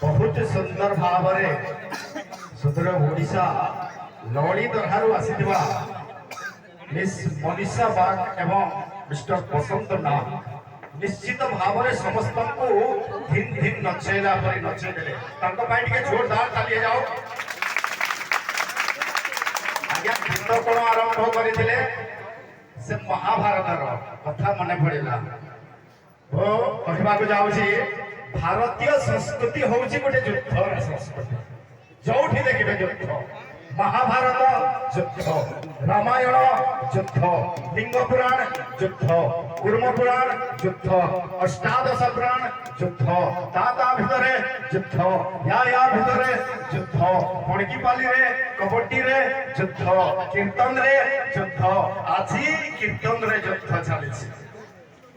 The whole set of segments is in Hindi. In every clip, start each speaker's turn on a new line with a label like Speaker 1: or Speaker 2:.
Speaker 1: बहुत सुंदर भाव सुदूर ओडिशा लड़ी दरहारू आसीथिबा मिस मनीषा बाग एवं मिस्टर बसंत नाथ निश्चित भाव समस्त को धिन धिन नचेला परि नचेदेले जोरदार ताली जाओ। आज्ञा गीत कोण आरंभ करथिले से महाभारत कथा मन पड़ा ओ कहवा जाऊँगी भारतीय संस्कृति हूँ गोटे युद्ध संस्कृति जो देखिए युद्ध महाभारत युद्ध रामायण युद्ध लिंग पुराण युद्ध कूर्म पुराण युद्ध अष्टादश पुराण युद्ध ता भितर युद्ध या भितर युद्ध मणिकीपाली रे कबड्डी रे युद्ध कीर्तन रे युद्ध आज कीर्तन रे युद्ध चली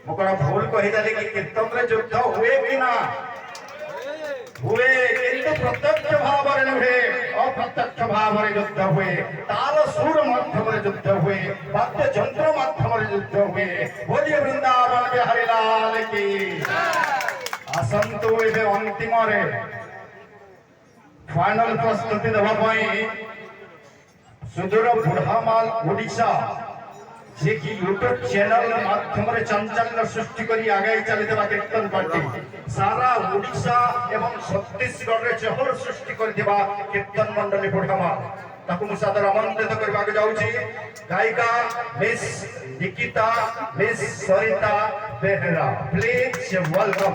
Speaker 1: मुझे भूल कहीदेली कि कीर्तन रे युद्ध हुए कि ना हुए किंतु प्रत्यक्ष भाव नुहे अप्रत्यक्ष भाव युद्ध हुए ताल सुर माध्यम युद्ध हुए वाद्य यंत्र माध्यम युद्ध हुए बोलिए वृंदावन बिहारी लाल की आसंतु ए अंतिम फाइनल प्रस्तुति देवाई सुदूर बुढ़ामाल ओडिशा जे कि यूट्यूब चैनल माध्यम चांचल्य सृष्टि करी आगे चलता कीर्तन पार्टी सारा ओडिशा एवं छत्तीसगढ़ में चहल सृष्टि करथिबा कीर्तन मंडली बुढ़ामा ताकू मु सादर आमंत्रित करबा जाउची गायिका miss Nikita miss Sarita Behera please welcome.